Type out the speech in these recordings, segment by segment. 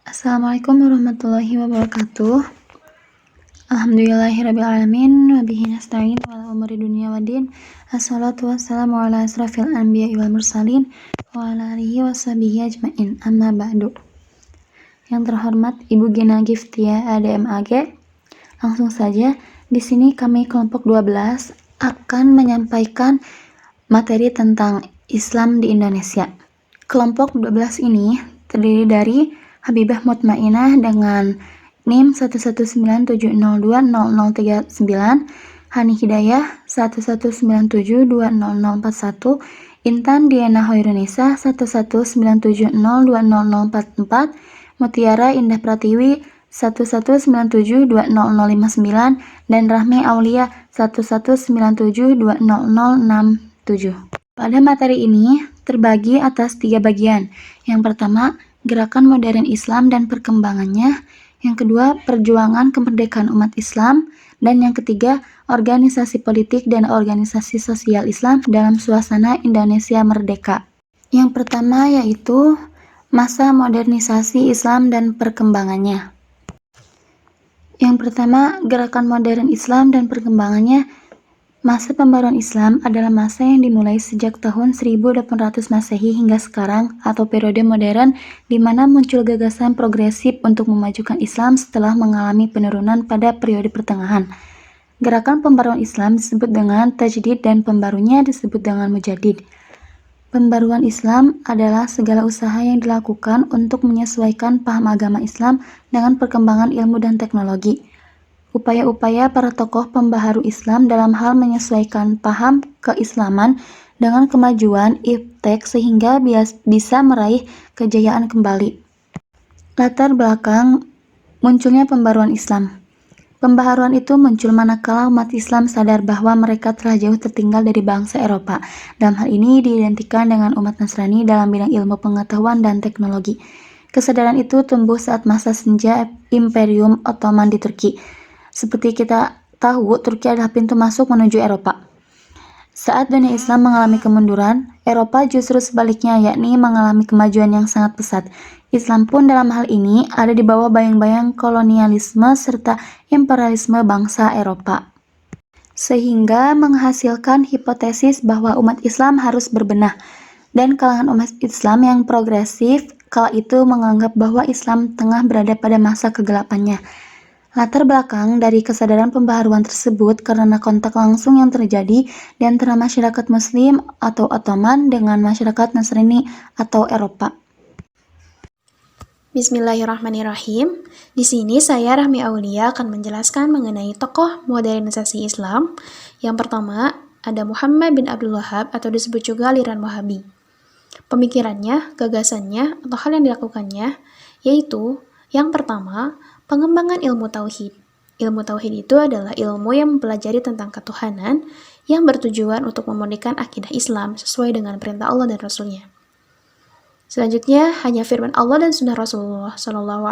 Assalamualaikum warahmatullahi wabarakatuh. Alhamdulillahirrabbilalamin. Wabihi nasta'in wala umuri dunia waddin. Assalatu wassalamu ala asrafil anbiya'i wal mursalin wa ala alihi washabihi ajma'in. Amma ba'du. Yang terhormat Ibu Gina Giftia ADMAG. Langsung saja, di sini kami kelompok 12 akan menyampaikan materi tentang Islam di Indonesia. Kelompok 12 ini terdiri dari Habibah Mutmainah dengan NIM 11970200039, Hani Hidayah 119720041, Intan Diana Hoirunisa 11970200044, Mutiara Indah Pratiwi 119720059, dan Rahmi Aulia 119720067. Pada materi ini terbagi atas 3 bagian. Yang pertama, gerakan modern Islam dan perkembangannya. Yang kedua, perjuangan kemerdekaan umat Islam. Dan yang ketiga, organisasi politik dan organisasi sosial Islam dalam suasana Indonesia merdeka. Yang pertama yaitu masa modernisasi Islam dan perkembangannya. Yang pertama, gerakan modern Islam dan perkembangannya. Masa pembaruan Islam adalah masa yang dimulai sejak tahun 1800 Masehi hingga sekarang, atau periode modern, di mana muncul gagasan progresif untuk memajukan Islam setelah mengalami penurunan pada periode pertengahan. Gerakan pembaruan Islam disebut dengan tajdid dan pembarunya disebut dengan mujaddid. Pembaruan Islam adalah segala usaha yang dilakukan untuk menyesuaikan paham agama Islam dengan perkembangan ilmu dan teknologi. Upaya-upaya para tokoh pembaharu Islam dalam hal menyesuaikan paham keislaman dengan kemajuan iptek sehingga bisa meraih kejayaan kembali. Latar belakang munculnya pembaruan Islam. Pembaharuan itu muncul manakala umat Islam sadar bahwa mereka telah jauh tertinggal dari bangsa Eropa. Dalam hal ini diidentikan dengan umat Nasrani dalam bidang ilmu pengetahuan dan teknologi. Kesadaran itu tumbuh saat masa senja Imperium Ottoman di Turki. Seperti kita tahu, Turki adalah pintu masuk menuju Eropa. Saat dunia Islam mengalami kemunduran, Eropa justru sebaliknya, yakni mengalami kemajuan yang sangat pesat. Islam pun dalam hal ini ada di bawah bayang-bayang kolonialisme serta imperialisme bangsa Eropa. Sehingga menghasilkan hipotesis bahwa umat Islam harus berbenah. Dan kalangan umat Islam yang progresif kala itu menganggap bahwa Islam tengah berada pada masa kegelapannya. Latar belakang dari kesadaran pembaharuan tersebut karena kontak langsung yang terjadi di antara masyarakat Muslim atau Ottoman dengan masyarakat Nasrani atau Eropa. Bismillahirrahmanirrahim. Di sini saya Rahmi Aulia akan menjelaskan mengenai tokoh modernisasi Islam. Yang pertama ada Muhammad bin Abdul Wahhab atau disebut juga aliran Wahabi. Pemikirannya, gagasannya, atau hal yang dilakukannya yaitu yang pertama, pengembangan ilmu tauhid. Ilmu tauhid itu adalah ilmu yang mempelajari tentang ketuhanan yang bertujuan untuk memurnikan akidah Islam sesuai dengan perintah Allah dan Rasul-Nya. Selanjutnya, hanya firman Allah dan sunnah Rasulullah SAW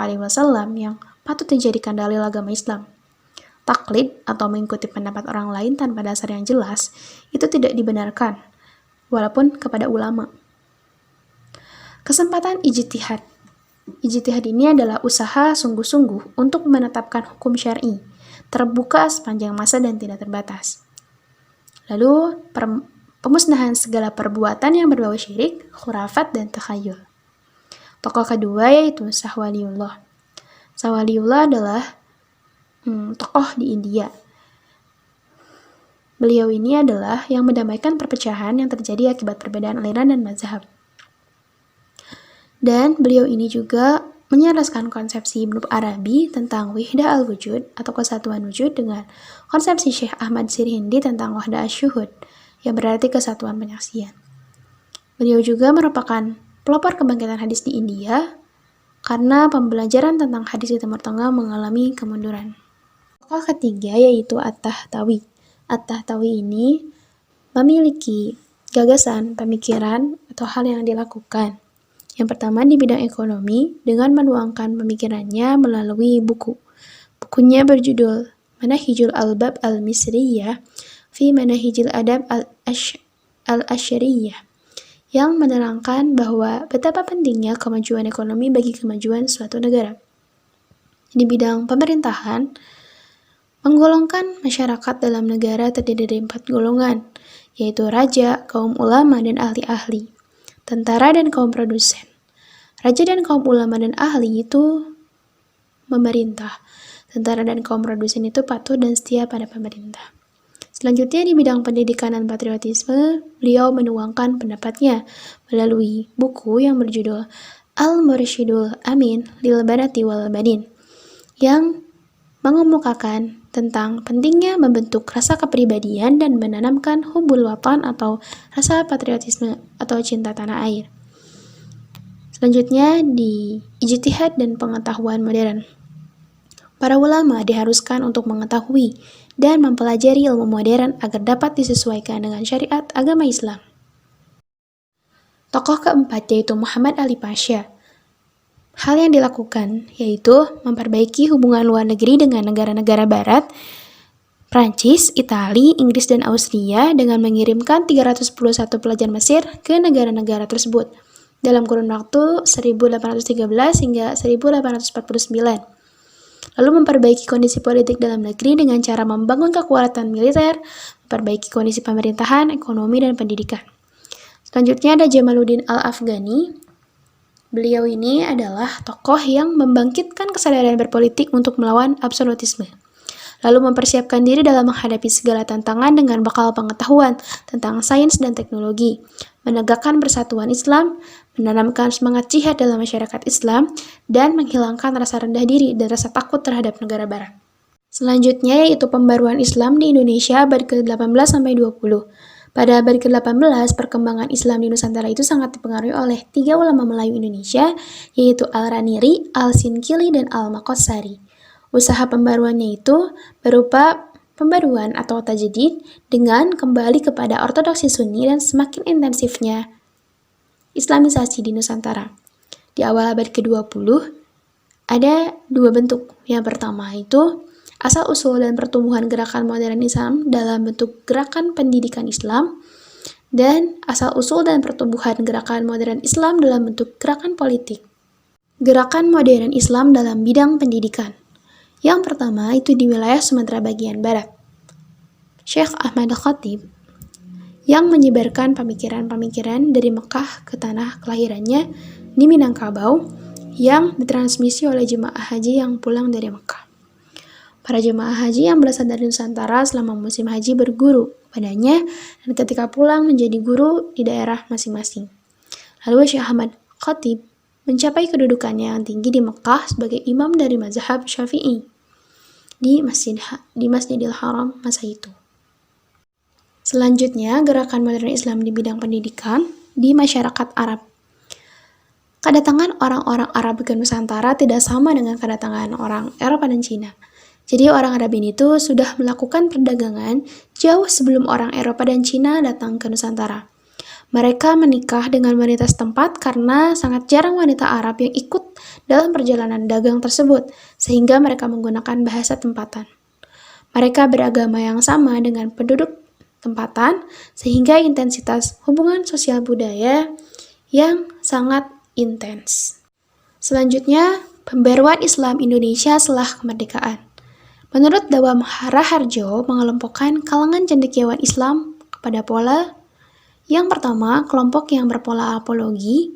yang patut dijadikan dalil agama Islam. Taklid atau mengikuti pendapat orang lain tanpa dasar yang jelas itu tidak dibenarkan, walaupun kepada ulama. Kesempatan ijtihad. Ijtihad ini adalah usaha sungguh-sungguh untuk menetapkan hukum syar'i, terbuka sepanjang masa dan tidak terbatas. Lalu, pemusnahan segala perbuatan yang berbau syirik, khurafat, dan takhayul. Tokoh kedua yaitu Shah Waliullah. Shah Waliullah adalah tokoh di India. Beliau ini adalah yang mendamaikan perpecahan yang terjadi akibat perbedaan aliran dan mazhab. Dan beliau ini juga menyelaraskan konsepsi Ibnu Arabi tentang wihdah al-wujud atau kesatuan wujud dengan konsepsi Syekh Ahmad Sirhindi tentang wahdah asy-syuhud yang berarti kesatuan penyaksian. Beliau juga merupakan pelopor kebangkitan hadis di India karena pembelajaran tentang hadis di Timur Tengah mengalami kemunduran. Tokoh ketiga yaitu At-Tahtawi. At-Tahtawi ini memiliki gagasan, pemikiran, atau hal yang dilakukan. Yang pertama di bidang ekonomi dengan menuangkan pemikirannya melalui buku. Bukunya berjudul Manahijul Albab Al-Misriyah fi Manahijil Adab Al-Asyariyah yang menerangkan bahwa betapa pentingnya kemajuan ekonomi bagi kemajuan suatu negara. Di bidang pemerintahan, menggolongkan masyarakat dalam negara terdiri dari 4 golongan, yaitu raja, kaum ulama, dan ahli-ahli, tentara, dan kaum produsen. Raja dan kaum ulama dan ahli itu memerintah. Tentara dan kaum produsen itu patuh dan setia pada pemerintah. Selanjutnya di bidang pendidikan dan patriotisme, beliau menuangkan pendapatnya melalui buku yang berjudul Al-Mursyidul Amin lil Banati wal Banin yang mengemukakan tentang pentingnya membentuk rasa kepribadian dan menanamkan hubbul watan atau rasa patriotisme atau cinta tanah air. Selanjutnya di ijtihad dan pengetahuan modern. Para ulama diharuskan untuk mengetahui dan mempelajari ilmu modern agar dapat disesuaikan dengan syariat agama Islam. Tokoh keempat yaitu Muhammad Ali Pasha. Hal yang dilakukan yaitu memperbaiki hubungan luar negeri dengan negara-negara barat, Prancis, Italia, Inggris, dan Austria dengan mengirimkan 311 pelajar Mesir ke negara-negara tersebut dalam kurun waktu 1813 hingga 1849. Lalu memperbaiki kondisi politik dalam negeri dengan cara membangun kekuatan militer, memperbaiki kondisi pemerintahan, ekonomi, dan pendidikan. Selanjutnya ada Jamaluddin Al-Afghani. Beliau ini adalah tokoh yang membangkitkan kesadaran berpolitik untuk melawan absolutisme. Lalu mempersiapkan diri dalam menghadapi segala tantangan dengan bekal pengetahuan tentang sains dan teknologi, menegakkan persatuan Islam, menanamkan semangat jihad dalam masyarakat Islam, dan menghilangkan rasa rendah diri dan rasa takut terhadap negara barat. Selanjutnya yaitu pembaruan Islam di Indonesia abad ke-18 sampai 20. Pada abad ke-18, perkembangan Islam di Nusantara itu sangat dipengaruhi oleh 3 ulama Melayu Indonesia, yaitu Al-Raniri, Al-Sinkili, dan Al-Maqassari. Usaha pembaruannya itu berupa pembaruan atau tajdid dengan kembali kepada ortodoksi Sunni dan semakin intensifnya Islamisasi di Nusantara. Di awal abad ke-20 ada 2 bentuk. Yang pertama itu asal-usul dan pertumbuhan gerakan modern Islam dalam bentuk gerakan pendidikan Islam, dan asal-usul dan pertumbuhan gerakan modern Islam dalam bentuk gerakan politik. Gerakan modern Islam dalam bidang pendidikan. Yang pertama itu di wilayah Sumatera bagian barat. Syekh Ahmad Khatib yang menyebarkan pemikiran-pemikiran dari Mekah ke tanah kelahirannya di Minangkabau yang ditransmisi oleh jemaah haji yang pulang dari Mekah. Para jemaah haji yang berasal dari Nusantara selama musim haji berguru padanya dan ketika pulang menjadi guru di daerah masing-masing. Lalu Syekh Ahmad Khatib mencapai kedudukannya yang tinggi di Mekah sebagai imam dari mazhab Syafi'i di Masjidil Haram masa itu. Selanjutnya, gerakan modern Islam di bidang pendidikan di masyarakat Arab. Kedatangan orang-orang Arab ke Nusantara tidak sama dengan kedatangan orang Eropa dan Cina. Jadi orang Arab ini tuh sudah melakukan perdagangan jauh sebelum orang Eropa dan Cina datang ke Nusantara. Mereka menikah dengan wanita setempat karena sangat jarang wanita Arab yang ikut dalam perjalanan dagang tersebut, sehingga mereka menggunakan bahasa tempatan. Mereka beragama yang sama dengan penduduk tempatan, sehingga intensitas hubungan sosial budaya yang sangat intens. Selanjutnya, pembaruan Islam Indonesia setelah kemerdekaan. Menurut Dawam Raharjo, mengelompokkan kalangan cendekiawan Islam kepada pola. Yang pertama, kelompok yang berpola apologi,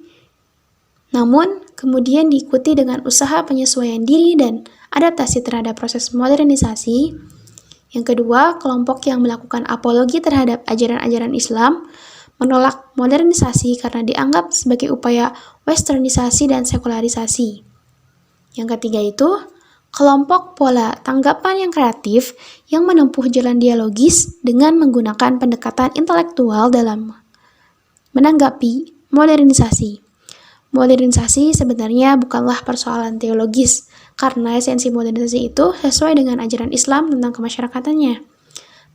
namun kemudian diikuti dengan usaha penyesuaian diri dan adaptasi terhadap proses modernisasi. Yang kedua, kelompok yang melakukan apologi terhadap ajaran-ajaran Islam, menolak modernisasi karena dianggap sebagai upaya westernisasi dan sekularisasi. Yang ketiga itu, kelompok pola tanggapan yang kreatif yang menempuh jalan dialogis dengan menggunakan pendekatan intelektual dalam menanggapi modernisasi. Modernisasi sebenarnya bukanlah persoalan teologis, karena esensi modernisasi itu sesuai dengan ajaran Islam tentang kemasyarakatannya.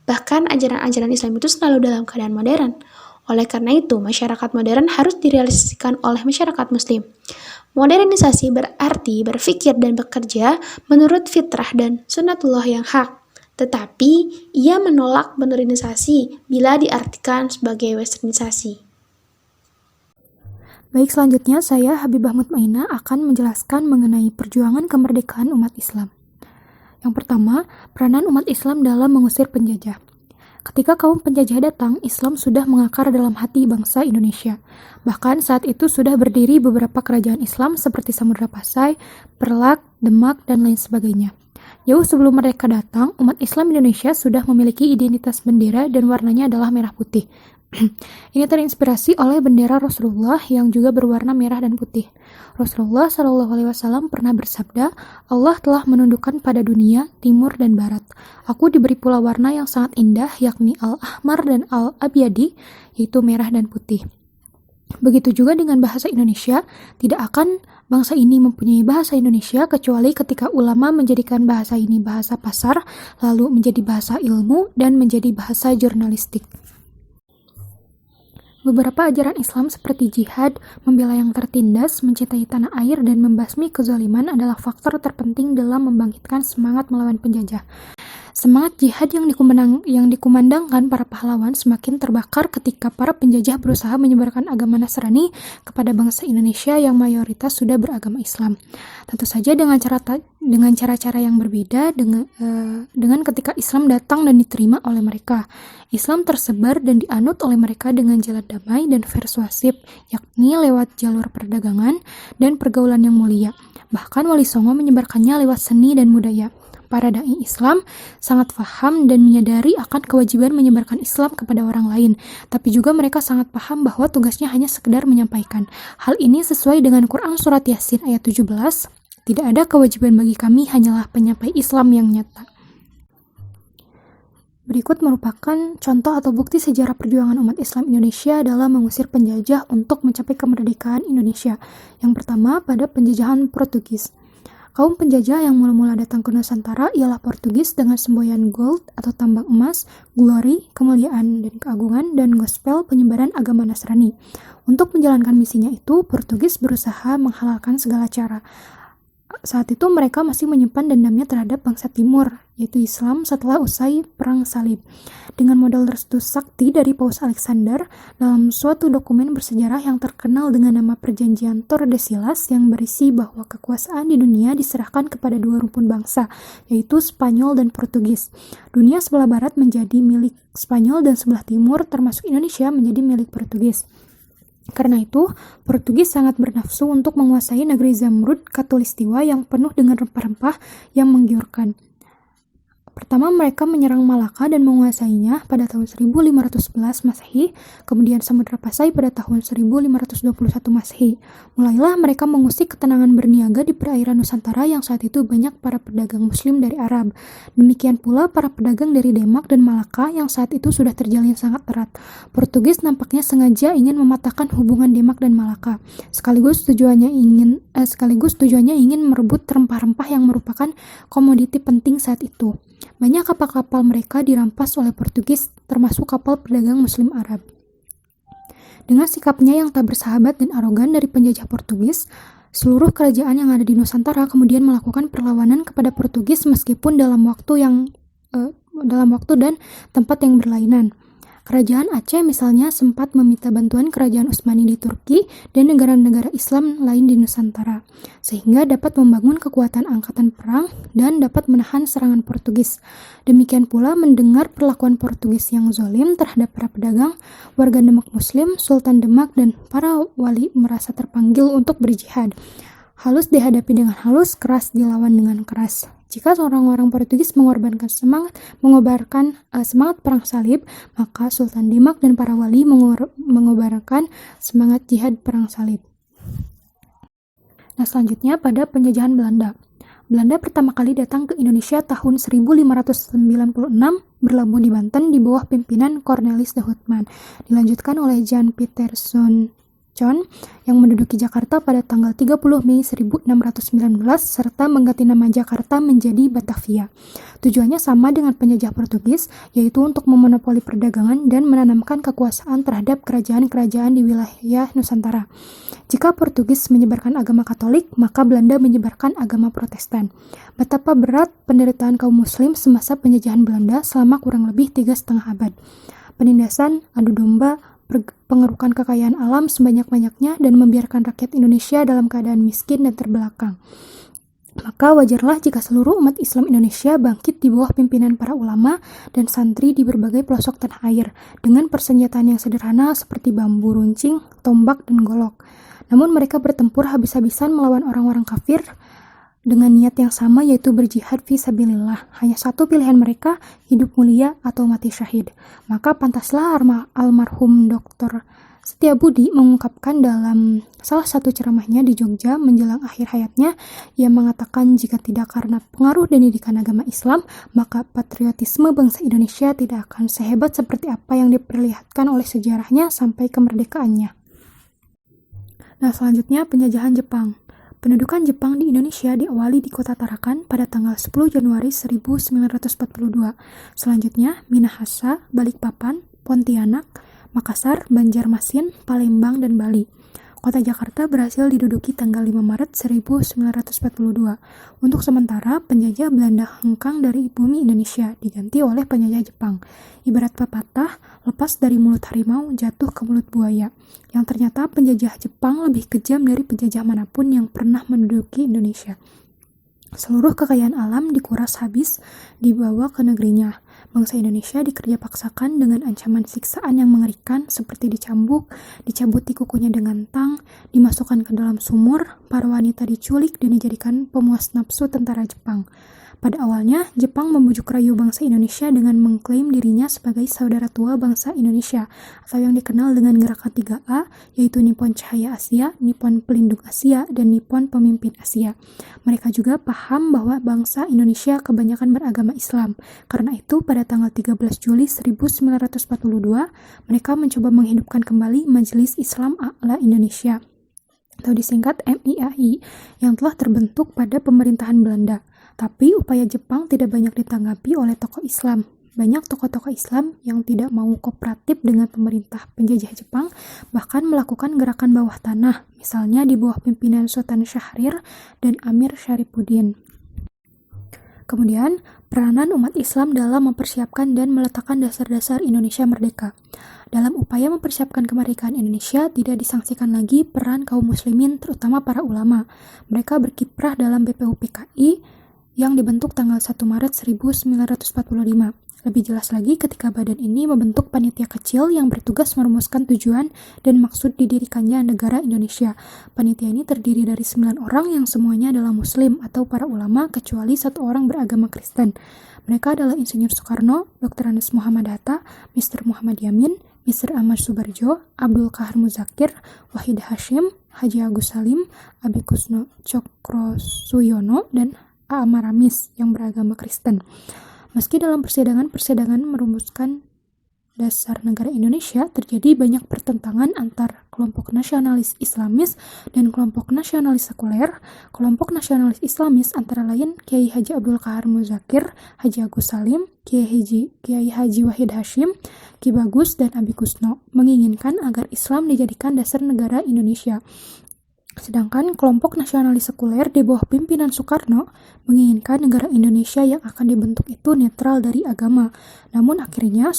Bahkan ajaran-ajaran Islam itu selalu dalam keadaan modern. Oleh karena itu, masyarakat modern harus direalisasikan oleh masyarakat Muslim. Modernisasi berarti berpikir dan bekerja menurut fitrah dan sunnatullah yang hak. Tetapi, ia menolak modernisasi bila diartikan sebagai westernisasi. Baik, selanjutnya saya Habibah Mutmainah akan menjelaskan mengenai perjuangan kemerdekaan umat Islam. Yang pertama, peranan umat Islam dalam mengusir penjajah. Ketika kaum penjajah datang, Islam sudah mengakar dalam hati bangsa Indonesia. Bahkan saat itu sudah berdiri beberapa kerajaan Islam seperti Samudra Pasai, Perlak, Demak, dan lain sebagainya. Jauh sebelum mereka datang, umat Islam Indonesia sudah memiliki identitas bendera dan warnanya adalah merah putih. Ini terinspirasi oleh bendera Rasulullah yang juga berwarna merah dan putih. Rasulullah SAW pernah bersabda, Allah telah menundukkan pada dunia, timur dan barat. Aku diberi pula warna yang sangat indah, yakni al-ahmar dan al-abyadi, yaitu merah dan putih. Begitu juga dengan bahasa Indonesia, tidak akan bangsa ini mempunyai bahasa Indonesia kecuali ketika ulama menjadikan bahasa ini bahasa pasar, lalu menjadi bahasa ilmu, dan menjadi bahasa jurnalistik. Beberapa ajaran Islam seperti jihad, membela yang tertindas, mencintai tanah air, dan membasmi kezaliman adalah faktor terpenting dalam membangkitkan semangat melawan penjajah. Semangat jihad yang dikumandangkan para pahlawan semakin terbakar ketika para penjajah berusaha menyebarkan agama Nasrani kepada bangsa Indonesia yang mayoritas sudah beragama Islam. Tentu saja dengan cara-cara yang berbeda dengan ketika Islam datang dan diterima oleh mereka. Islam tersebar dan dianut oleh mereka dengan jalan damai dan persuasif, yakni lewat jalur perdagangan dan pergaulan yang mulia. Bahkan Wali Songo menyebarkannya lewat seni dan budaya. Para dai Islam sangat paham dan menyadari akan kewajiban menyebarkan Islam kepada orang lain, tapi juga mereka sangat paham bahwa tugasnya hanya sekedar menyampaikan. Hal ini sesuai dengan Quran Surat Yasin ayat 17, tidak ada kewajiban bagi kami, hanyalah penyampai Islam yang nyata. Berikut merupakan contoh atau bukti sejarah perjuangan umat Islam Indonesia dalam mengusir penjajah untuk mencapai kemerdekaan Indonesia. Yang pertama, pada penjajahan Portugis. Kaum penjajah yang mula-mula datang ke Nusantara ialah Portugis dengan semboyan gold atau tambang emas, glory, kemuliaan dan keagungan, dan gospel penyebaran agama Nasrani. Untuk menjalankan misinya itu, Portugis berusaha menghalalkan segala cara. Saat itu mereka masih menyimpan dendamnya terhadap bangsa Timur, yaitu Islam setelah usai Perang Salib. Dengan modal restu sakti dari Paus Alexander, dalam suatu dokumen bersejarah yang terkenal dengan nama Perjanjian Tordesillas yang berisi bahwa kekuasaan di dunia diserahkan kepada dua rumpun bangsa, yaitu Spanyol dan Portugis. Dunia sebelah barat menjadi milik Spanyol dan sebelah timur, termasuk Indonesia, menjadi milik Portugis. Karena itu, Portugis sangat bernafsu untuk menguasai negeri Zamrud Khatulistiwa yang penuh dengan rempah-rempah yang menggiurkan. Pertama, mereka menyerang Malaka dan menguasainya pada tahun 1511 Masehi, kemudian Samudra Pasai pada tahun 1521 Masehi. Mulailah mereka mengusik ketenangan berniaga di perairan Nusantara yang saat itu banyak para pedagang Muslim dari Arab. Demikian pula para pedagang dari Demak dan Malaka yang saat itu sudah terjalin sangat erat. Portugis nampaknya sengaja ingin mematahkan hubungan Demak dan Malaka. Sekaligus tujuannya ingin merebut rempah-rempah yang merupakan komoditi penting saat itu. Banyak kapal-kapal mereka dirampas oleh Portugis, termasuk kapal pedagang Muslim Arab. Dengan sikapnya yang tak bersahabat dan arogan dari penjajah Portugis, seluruh kerajaan yang ada di Nusantara kemudian melakukan perlawanan kepada Portugis meskipun dalam waktu dan tempat yang berlainan. Kerajaan Aceh misalnya sempat meminta bantuan kerajaan Utsmani di Turki dan negara-negara Islam lain di Nusantara, sehingga dapat membangun kekuatan angkatan perang dan dapat menahan serangan Portugis. Demikian pula mendengar perlakuan Portugis yang zalim terhadap para pedagang, warga Demak Muslim, Sultan Demak, dan para wali merasa terpanggil untuk berjihad. Halus dihadapi dengan halus, keras dilawan dengan keras. Jika orang-orang Portugis mengobarkan semangat perang salib, maka Sultan Demak dan para wali mengobarkan semangat jihad perang salib. Nah, selanjutnya pada penjajahan Belanda. Belanda pertama kali datang ke Indonesia tahun 1596, berlabuh di Banten di bawah pimpinan Cornelis de Houtman, dilanjutkan oleh Jan Pieterszoon John yang menduduki Jakarta pada tanggal 30 Mei 1619 serta mengganti nama Jakarta menjadi Batavia. Tujuannya sama dengan penjajah Portugis, yaitu untuk memonopoli perdagangan dan menanamkan kekuasaan terhadap kerajaan-kerajaan di wilayah Nusantara. Jika Portugis menyebarkan agama Katolik, maka Belanda menyebarkan agama Protestan. Betapa berat penderitaan kaum Muslim semasa penjajahan Belanda selama kurang lebih 3,5 abad. Penindasan, adu domba, pengerukan kekayaan alam sebanyak-banyaknya dan membiarkan rakyat Indonesia dalam keadaan miskin dan terbelakang. Maka wajarlah jika seluruh umat Islam Indonesia bangkit di bawah pimpinan para ulama dan santri di berbagai pelosok tanah air dengan persenjataan yang sederhana seperti bambu runcing, tombak, dan golok. Namun mereka bertempur habis-habisan melawan orang-orang kafir dengan niat yang sama, yaitu berjihad fi sabilillah. Hanya satu pilihan mereka, hidup mulia atau mati syahid. Maka pantaslah almarhum Dr. Setiabudi mengungkapkan dalam salah satu ceramahnya di Jogja menjelang akhir hayatnya, ia mengatakan jika tidak karena pengaruh dan didikan agama Islam, maka patriotisme bangsa Indonesia tidak akan sehebat seperti apa yang diperlihatkan oleh sejarahnya sampai kemerdekaannya. Nah, selanjutnya penjajahan Jepang. Pendudukan Jepang di Indonesia diawali di kota Tarakan pada tanggal 10 Januari 1942. Selanjutnya, Minahasa, Balikpapan, Pontianak, Makassar, Banjarmasin, Palembang, dan Bali. Kota Jakarta berhasil diduduki tanggal 5 Maret 1942. Untuk sementara, penjajah Belanda hengkang dari bumi Indonesia, diganti oleh penjajah Jepang. Ibarat pepatah, lepas dari mulut harimau, jatuh ke mulut buaya. Yang ternyata penjajah Jepang lebih kejam dari penjajah manapun yang pernah menduduki Indonesia. Seluruh kekayaan alam dikuras habis, dibawa ke negerinya. Bangsa Indonesia dikerja paksakan dengan ancaman siksaan yang mengerikan seperti dicambuk, dicabuti kukunya dengan tang, dimasukkan ke dalam sumur, para wanita diculik dan dijadikan pemuas nafsu tentara Jepang. Pada awalnya, Jepang membujuk rayu bangsa Indonesia dengan mengklaim dirinya sebagai saudara tua bangsa Indonesia, atau yang dikenal dengan Gerakan 3A, yaitu Nippon Cahaya Asia, Nippon Pelindung Asia, dan Nippon Pemimpin Asia. Mereka juga paham bahwa bangsa Indonesia kebanyakan beragama Islam. Karena itu, pada tanggal 13 Juli 1942, mereka mencoba menghidupkan kembali Majelis Islam A'la Indonesia, atau disingkat MIAI, yang telah terbentuk pada pemerintahan Belanda. Tapi upaya Jepang tidak banyak ditanggapi oleh tokoh Islam. Banyak tokoh-tokoh Islam yang tidak mau kooperatif dengan pemerintah penjajah Jepang, bahkan melakukan gerakan bawah tanah, misalnya di bawah pimpinan Sultan Syahrir dan Amir Syarifuddin. Kemudian, peranan umat Islam dalam mempersiapkan dan meletakkan dasar-dasar Indonesia merdeka. Dalam upaya mempersiapkan kemerdekaan Indonesia, tidak disangsikan lagi peran kaum muslimin, terutama para ulama. Mereka berkiprah dalam BPUPKI, yang dibentuk tanggal 1 Maret 1945. Lebih jelas lagi ketika badan ini membentuk panitia kecil yang bertugas merumuskan tujuan dan maksud didirikannya negara Indonesia. Panitia ini terdiri dari 9 orang yang semuanya adalah muslim atau para ulama kecuali 1 orang beragama Kristen. Mereka adalah Insinyur Soekarno, Dr. Andes Muhammad Hatta, Mr. Muhammad Yamin, Mr. Ahmad Subarjo, Abdul Kahar Muzakir, Wahid Hashim, Haji Agus Salim, Abi Kusno Cokrosuyono, dan Amaramis yang beragama Kristen. Meski dalam persidangan merumuskan dasar negara Indonesia, terjadi banyak pertentangan antar kelompok nasionalis Islamis dan kelompok nasionalis sekuler. Kelompok nasionalis Islamis antara lain Kiai Haji Abdul Kahar Muzakir, Haji Agus Salim, Kiai Haji Wahid Hashim, Ki Bagus, dan Abi Kusno menginginkan agar Islam dijadikan dasar negara Indonesia. Sedangkan kelompok nasionalis sekuler di bawah pimpinan Soekarno menginginkan negara Indonesia yang akan dibentuk itu netral dari agama. Namun akhirnya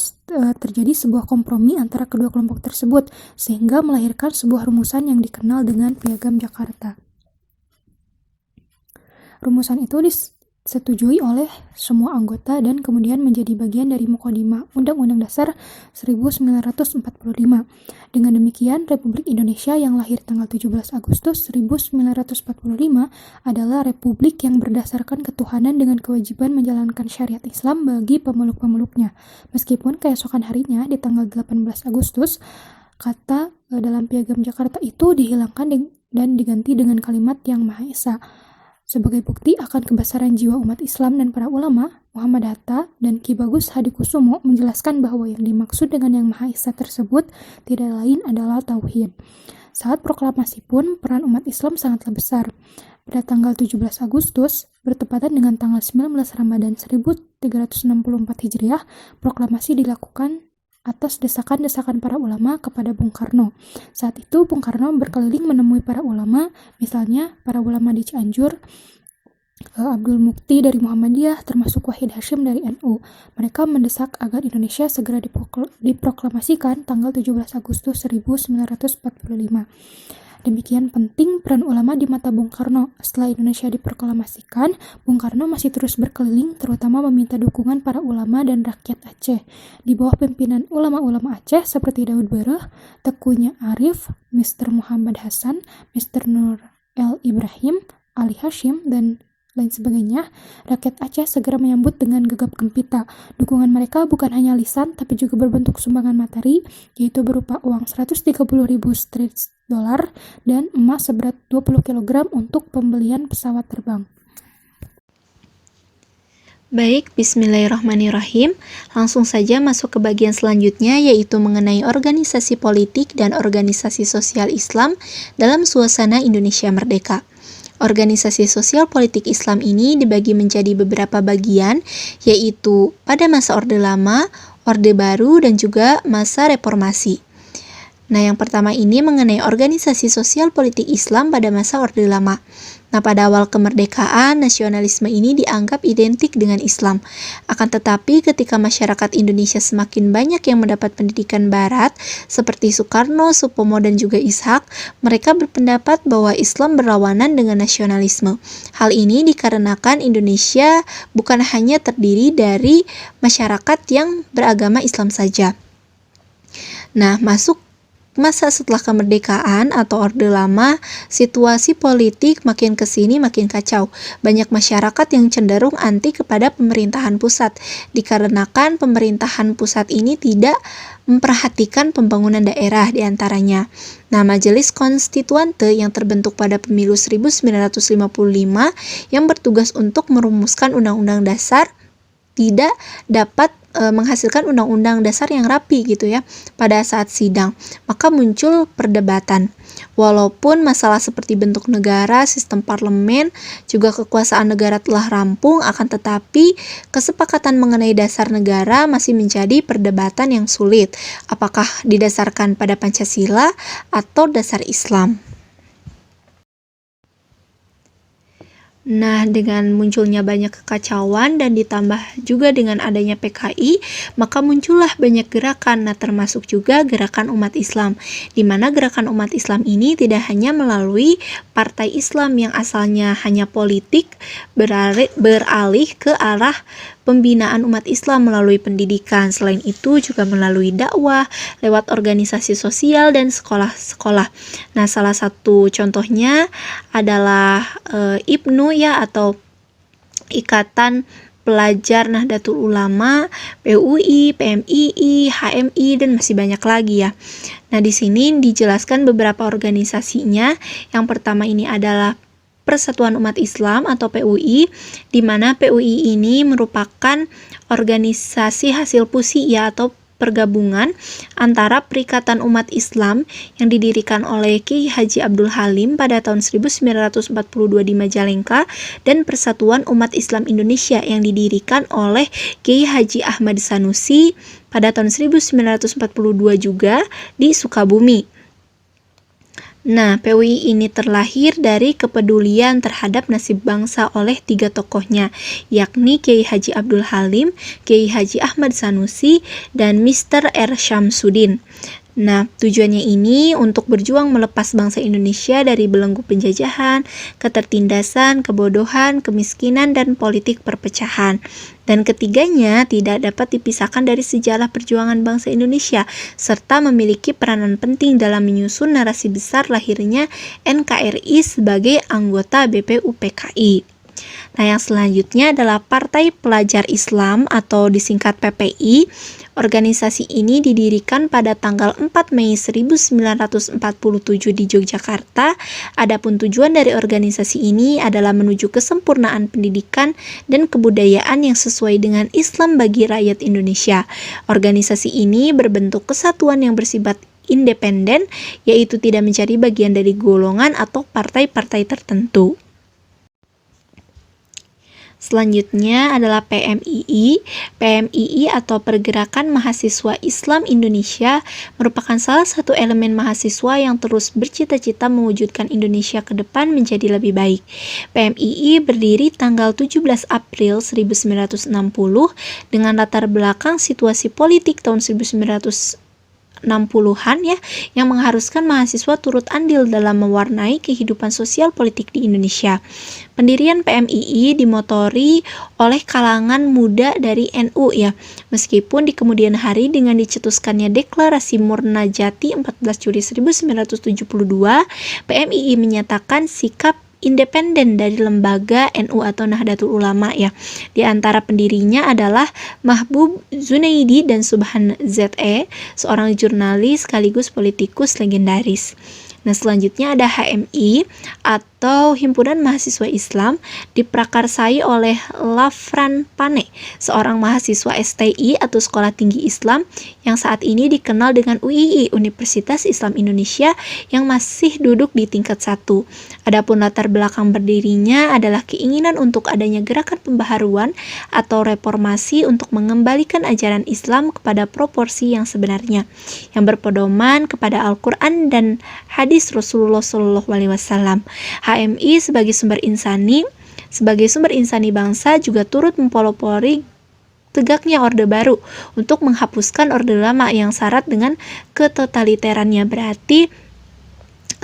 terjadi sebuah kompromi antara kedua kelompok tersebut sehingga melahirkan sebuah rumusan yang dikenal dengan Piagam Jakarta. Rumusan itu disetujui oleh semua anggota dan kemudian menjadi bagian dari Mukadimah Undang-Undang Dasar 1945. Dengan demikian, Republik Indonesia yang lahir tanggal 17 Agustus 1945 adalah republik yang berdasarkan ketuhanan dengan kewajiban menjalankan syariat Islam bagi pemeluk-pemeluknya. Meskipun keesokan harinya di tanggal 18 Agustus, kata dalam Piagam Jakarta itu dihilangkan dan diganti dengan kalimat yang Maha Esa. Sebagai bukti akan kebesaran jiwa umat Islam dan para ulama, Muhammad Hatta dan Ki Bagus Hadikusumo menjelaskan bahwa yang dimaksud dengan yang Maha Esa tersebut tidak lain adalah Tauhid. Saat proklamasi pun, peran umat Islam sangatlah besar. Pada tanggal 17 Agustus, bertepatan dengan tanggal 19 Ramadan 1364 Hijriah, proklamasi dilakukan atas desakan-desakan para ulama kepada Bung Karno. Saat itu Bung Karno berkeliling menemui para ulama, misalnya para ulama di Cianjur, Abdul Mukti dari Muhammadiyah, termasuk Wahid Hasyim dari NU. Mereka mendesak agar Indonesia segera diproklamasikan tanggal 17 Agustus 1945. Demikian penting peran ulama di mata Bung Karno. Setelah Indonesia diproklamasikan, Bung Karno masih terus berkeliling, terutama meminta dukungan para ulama dan rakyat Aceh. Di bawah pimpinan ulama-ulama Aceh seperti Daud Bereh, Tekunya Arif, Mr. Muhammad Hasan, Mr. Nur L. Ibrahim, Ali Hashim, dan lain sebagainya, rakyat Aceh segera menyambut dengan gegap gempita. Dukungan mereka bukan hanya lisan, tapi juga berbentuk sumbangan materi, yaitu berupa uang 130.000 street dollar dan emas seberat 20 kg untuk pembelian pesawat terbang. Baik, bismillahirrahmanirrahim. Langsung saja masuk ke bagian selanjutnya, yaitu mengenai organisasi politik dan organisasi sosial Islam dalam suasana Indonesia Merdeka. Organisasi sosial politik Islam ini dibagi menjadi beberapa bagian, yaitu pada masa Orde Lama, Orde Baru, dan juga masa Reformasi. Nah, yang pertama ini mengenai organisasi sosial politik Islam pada masa Orde Lama. Nah, pada awal kemerdekaan, nasionalisme ini dianggap identik dengan Islam. Akan tetapi, ketika masyarakat Indonesia semakin banyak yang mendapat pendidikan barat, seperti Soekarno, Supomo, dan juga Ishak, mereka berpendapat bahwa Islam berlawanan dengan nasionalisme. Hal ini dikarenakan Indonesia bukan hanya terdiri dari masyarakat yang beragama Islam saja. Nah, masuk masa setelah kemerdekaan atau Orde Lama, situasi politik makin kesini makin kacau. Banyak masyarakat yang cenderung anti kepada pemerintahan pusat, dikarenakan pemerintahan pusat ini tidak memperhatikan pembangunan daerah diantaranya. Nah, Majelis Konstituante yang terbentuk pada pemilu 1955 yang bertugas untuk merumuskan Undang-Undang Dasar tidak dapat menghasilkan undang-undang dasar yang rapi gitu ya pada saat sidang, maka muncul perdebatan. Walaupun masalah seperti bentuk negara, sistem parlemen, juga kekuasaan negara telah rampung, akan tetapi kesepakatan mengenai dasar negara masih menjadi perdebatan yang sulit. Apakah didasarkan pada Pancasila atau dasar Islam? Nah, dengan munculnya banyak kekacauan dan ditambah juga dengan adanya PKI, maka muncullah banyak gerakan, nah termasuk juga gerakan umat Islam, di mana gerakan umat Islam ini tidak hanya melalui partai Islam yang asalnya hanya politik, beralih ke arah pembinaan umat Islam melalui pendidikan. Selain itu juga melalui dakwah, lewat organisasi sosial dan sekolah-sekolah. Nah, salah satu contohnya adalah IPNU ya, atau Ikatan Pelajar Nahdlatul Ulama, PUI, PMII, HMI, dan masih banyak lagi ya. Nah, di sini dijelaskan beberapa organisasinya. Yang pertama ini adalah Persatuan Umat Islam atau PUI, di mana PUI ini merupakan organisasi hasil fusi ya, atau pergabungan antara Perikatan Umat Islam yang didirikan oleh Kiai Haji Abdul Halim pada tahun 1942 di Majalengka, dan Persatuan Umat Islam Indonesia yang didirikan oleh Kiai Haji Ahmad Sanusi pada tahun 1942 juga di Sukabumi. Nah, PUI ini terlahir dari kepedulian terhadap nasib bangsa oleh tiga tokohnya, yakni Kiai Haji Abdul Halim, Kiai Haji Ahmad Sanusi, dan Mr. R. Syamsuddin. Nah, tujuannya ini untuk berjuang melepas bangsa Indonesia dari belenggu penjajahan, ketertindasan, kebodohan, kemiskinan, dan politik perpecahan. Dan ketiganya tidak dapat dipisahkan dari sejarah perjuangan bangsa Indonesia, serta memiliki peranan penting dalam menyusun narasi besar lahirnya NKRI sebagai anggota BPUPKI. Nah, yang selanjutnya adalah Partai Pelajar Islam atau disingkat PPI. Organisasi ini didirikan pada tanggal 4 Mei 1947 di Yogyakarta. Adapun tujuan dari organisasi ini adalah menuju kesempurnaan pendidikan dan kebudayaan yang sesuai dengan Islam bagi rakyat Indonesia. Organisasi ini berbentuk kesatuan yang bersifat independen, yaitu tidak mencari bagian dari golongan atau partai-partai tertentu. Selanjutnya adalah PMII. PMII atau Pergerakan Mahasiswa Islam Indonesia merupakan salah satu elemen mahasiswa yang terus bercita-cita mewujudkan Indonesia ke depan menjadi lebih baik. PMII berdiri tanggal 17 April 1960 dengan latar belakang situasi politik tahun 1960-an ya, yang mengharuskan mahasiswa turut andil dalam mewarnai kehidupan sosial politik di Indonesia. Pendirian PMII dimotori oleh kalangan muda dari NU ya. Meskipun di kemudian hari dengan dicetuskannya Deklarasi Murnajati 14 Juli 1972, PMII menyatakan sikap independen dari lembaga NU atau Nahdlatul Ulama ya. Di antara pendirinya adalah Mahbub Zunaidi dan Subhan ZE, seorang jurnalis sekaligus politikus legendaris. Nah, selanjutnya ada HMI atau Himpunan Mahasiswa Islam, diprakarsai oleh Lafran Pane, seorang mahasiswa STI atau Sekolah Tinggi Islam yang saat ini dikenal dengan UII, Universitas Islam Indonesia, yang masih duduk di tingkat 1. Adapun latar belakang berdirinya adalah keinginan untuk adanya gerakan pembaharuan atau reformasi untuk mengembalikan ajaran Islam kepada proporsi yang sebenarnya, yang berpedoman kepada Al-Quran dan hadis Rasulullah SAW. HMI sebagai sumber insani bangsa juga turut mempelopori tegaknya Orde Baru untuk menghapuskan Orde Lama yang syarat dengan ketotaliterannya, berarti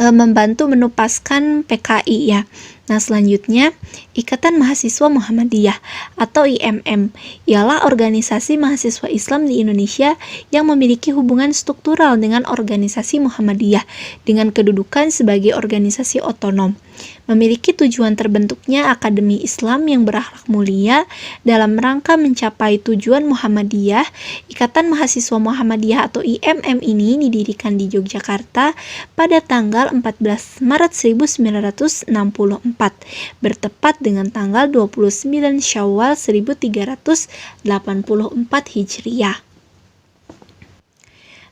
membantu menupaskan PKI ya. Nah, selanjutnya Ikatan Mahasiswa Muhammadiyah atau IMM ialah organisasi mahasiswa Islam di Indonesia yang memiliki hubungan struktural dengan organisasi Muhammadiyah dengan kedudukan sebagai organisasi otonom. Memiliki tujuan terbentuknya Akademi Islam yang berakhlak mulia dalam rangka mencapai tujuan Muhammadiyah. Ikatan Mahasiswa Muhammadiyah atau IMM ini didirikan di Yogyakarta pada tanggal 14 Maret 1964, bertepat dengan tanggal 29 Syawal 1384 Hijriah.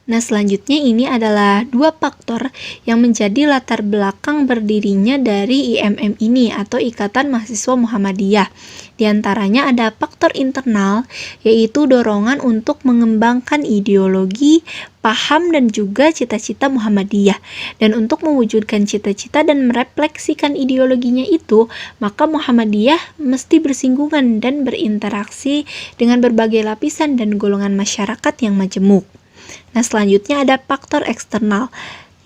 Nah, selanjutnya ini adalah 2 faktor yang menjadi latar belakang berdirinya dari IMM ini atau Ikatan Mahasiswa Muhammadiyah. Di antaranya ada faktor internal, yaitu dorongan untuk mengembangkan ideologi, paham, dan juga cita-cita Muhammadiyah. Dan untuk mewujudkan cita-cita dan merefleksikan ideologinya itu, maka Muhammadiyah mesti bersinggungan dan berinteraksi dengan berbagai lapisan dan golongan masyarakat yang majemuk. Nah, selanjutnya ada faktor eksternal,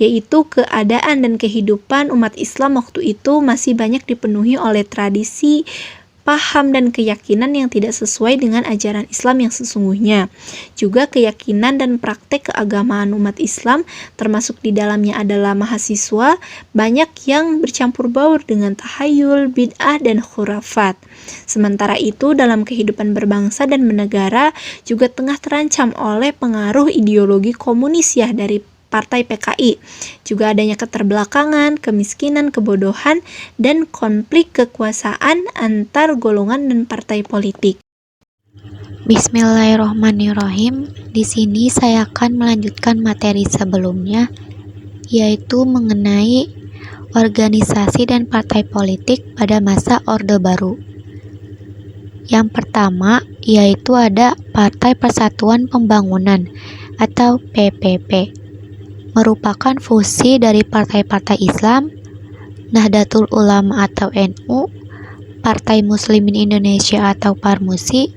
yaitu keadaan dan kehidupan umat Islam waktu itu masih banyak dipenuhi oleh tradisi, paham, dan keyakinan yang tidak sesuai dengan ajaran Islam yang sesungguhnya. Juga keyakinan dan praktek keagamaan umat Islam, termasuk di dalamnya adalah mahasiswa, banyak yang bercampur baur dengan tahayul, bid'ah, dan khurafat. Sementara itu, dalam kehidupan berbangsa dan bernegara juga tengah terancam oleh pengaruh ideologi komunis ya dari Partai PKI, juga adanya keterbelakangan, kemiskinan, kebodohan, dan konflik kekuasaan antar golongan dan partai politik. Bismillahirrohmanirrohim. Di sini saya akan melanjutkan materi sebelumnya, yaitu mengenai organisasi dan partai politik pada masa Orde Baru. Yang pertama yaitu ada Partai Persatuan Pembangunan atau PPP, merupakan fusi dari partai-partai Islam, Nahdlatul Ulama atau NU, Partai Muslimin Indonesia atau Parmusi,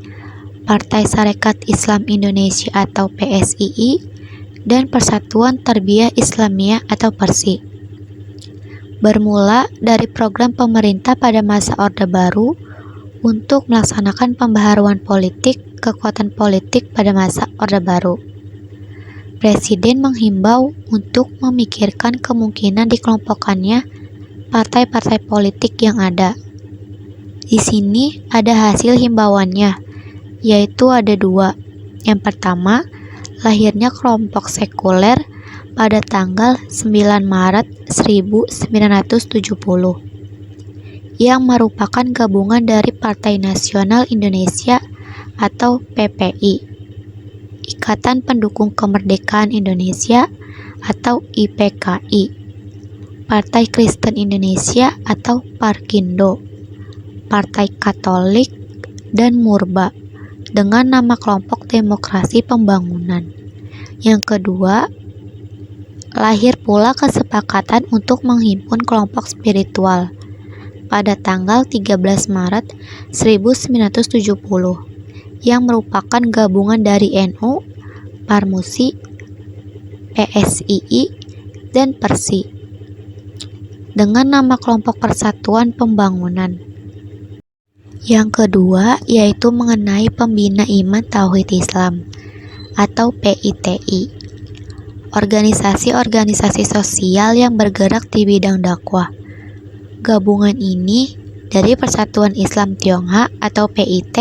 Partai Sarekat Islam Indonesia atau PSII, dan Persatuan Tarbiyah Islamiyah atau PERSI. Bermula dari program pemerintah pada masa Orde Baru untuk melaksanakan pembaharuan politik, kekuatan politik pada masa Orde Baru. Presiden menghimbau untuk memikirkan kemungkinan dikelompokkannya partai-partai politik yang ada. Di sini ada hasil himbauannya, yaitu ada 2. Yang pertama, lahirnya kelompok sekuler pada tanggal 9 Maret 1970, yang merupakan gabungan dari Partai Nasional Indonesia atau PPI, Ikatan Pendukung Kemerdekaan Indonesia atau IPKI, Partai Kristen Indonesia atau Parkindo, Partai Katolik, dan Murba dengan nama kelompok Demokrasi Pembangunan. Yang kedua, lahir pula kesepakatan untuk menghimpun kelompok spiritual pada tanggal 13 Maret 1970 yang merupakan gabungan dari NU, Parmusi, PSII, dan Persi dengan nama kelompok Persatuan Pembangunan. Yang kedua yaitu mengenai Pembina Iman Tauhid Islam atau PITI, organisasi-organisasi sosial yang bergerak di bidang dakwah. Gabungan ini dari Persatuan Islam Tionghoa atau PIT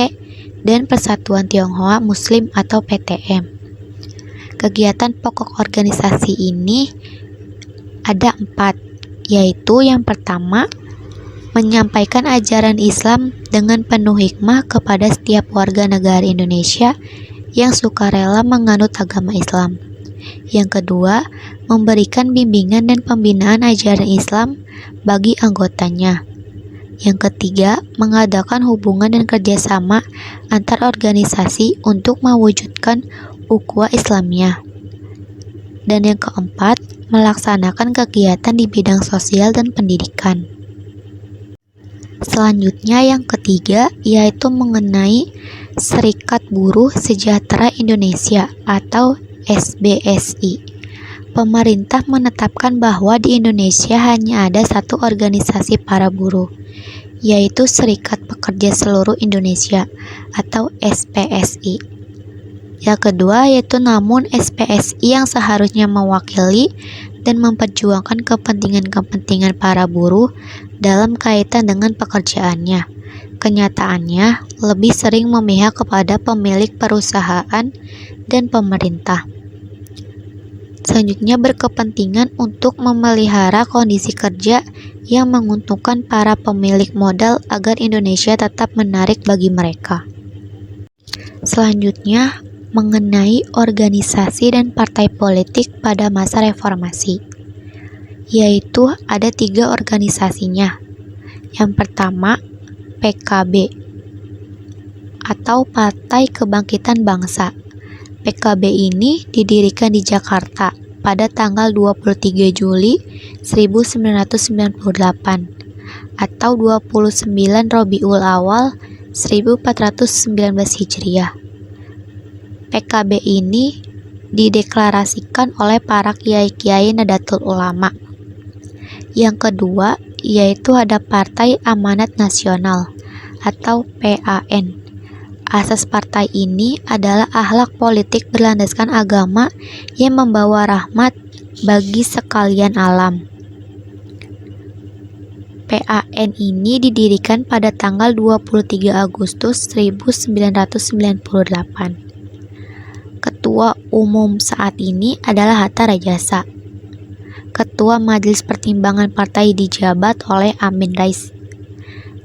dan Persatuan Tionghoa Muslim atau PTM. Kegiatan pokok organisasi ini ada 4, yaitu yang pertama, menyampaikan ajaran Islam dengan penuh hikmah kepada setiap warga negara Indonesia yang sukarela menganut agama Islam. Yang kedua, memberikan bimbingan dan pembinaan ajaran Islam bagi anggotanya. Yang ketiga, mengadakan hubungan dan kerjasama antar organisasi untuk mewujudkan ukhuwah Islamiyah. Dan yang keempat, melaksanakan kegiatan di bidang sosial dan pendidikan. Selanjutnya yang ketiga, yaitu mengenai Serikat Buruh Sejahtera Indonesia atau SBSI. Pemerintah menetapkan bahwa di Indonesia hanya ada satu organisasi para buruh, yaitu Serikat Pekerja Seluruh Indonesia atau SPSI. Yang kedua yaitu namun SPSI yang seharusnya mewakili dan memperjuangkan kepentingan-kepentingan para buruh dalam kaitan dengan pekerjaannya. Kenyataannya lebih sering memihak kepada pemilik perusahaan dan pemerintah. Selanjutnya berkepentingan untuk memelihara kondisi kerja yang menguntungkan para pemilik modal agar Indonesia tetap menarik bagi mereka. Selanjutnya mengenai organisasi dan partai politik pada masa reformasi, yaitu ada 3 organisasinya. Yang pertama PKB atau Partai Kebangkitan Bangsa. PKB ini didirikan di Jakarta pada tanggal 23 Juli 1998 atau 29 Rabiul Awal 1419 Hijriah. PKB ini dideklarasikan oleh para kiai-kiai Nahdlatul Ulama. Yang kedua yaitu ada Partai Amanat Nasional atau PAN. Asas partai ini adalah akhlak politik berlandaskan agama yang membawa rahmat bagi sekalian alam. PAN ini didirikan pada tanggal 23 Agustus 1998. Ketua umum saat ini adalah Hatta Rajasa. Ketua Majelis Pertimbangan Partai dijabat oleh Amin Rais.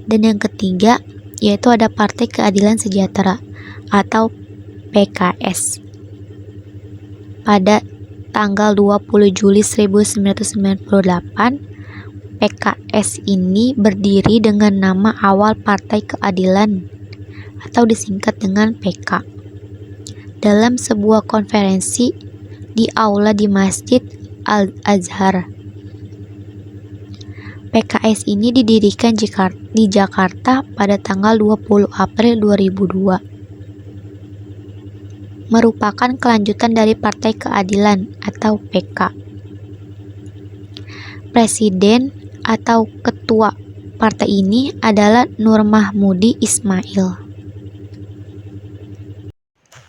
Dan yang ketiga yaitu ada Partai Keadilan Sejahtera atau PKS. Pada tanggal 20 Juli 1998, PKS ini berdiri dengan nama awal Partai Keadilan atau disingkat dengan PK. Dalam sebuah konferensi di aula di Masjid Al-Azhar. PKS ini didirikan di Jakarta pada tanggal 20 April 2002. Merupakan kelanjutan dari Partai Keadilan atau PK. Presiden atau ketua partai ini adalah Nur Mahmudi Ismail.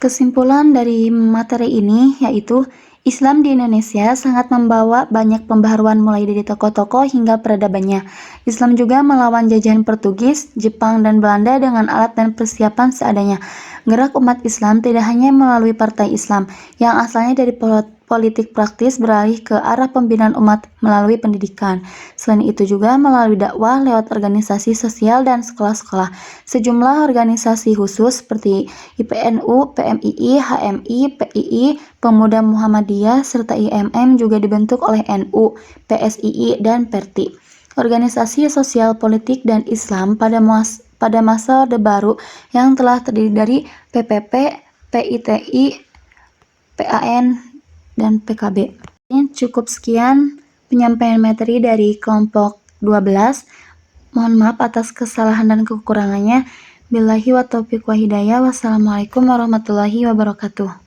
Kesimpulan dari materi ini yaitu Islam di Indonesia sangat membawa banyak pembaharuan mulai dari tokoh-tokoh hingga peradabannya. Islam juga melawan jajahan Portugis, Jepang, dan Belanda dengan alat dan persiapan seadanya. Gerak umat Islam tidak hanya melalui partai Islam yang asalnya dari politik praktis beralih ke arah pembinaan umat melalui pendidikan. Selain itu juga melalui dakwah lewat organisasi sosial dan sekolah-sekolah. Sejumlah organisasi khusus seperti IPNU, PMII, HMI, PII, Pemuda Muhammadiyah, serta IMM juga dibentuk oleh NU, PSII, dan PERTI. Organisasi sosial politik dan Islam pada masa Orde Baru yang telah terdiri dari PPP, PITI, PAN, dan PKB. Ini cukup sekian penyampaian materi dari kelompok 12. Mohon maaf atas kesalahan dan kekurangannya. Billahi wa taufiq wa hidayah. Wassalamualaikum warahmatullahi wabarakatuh.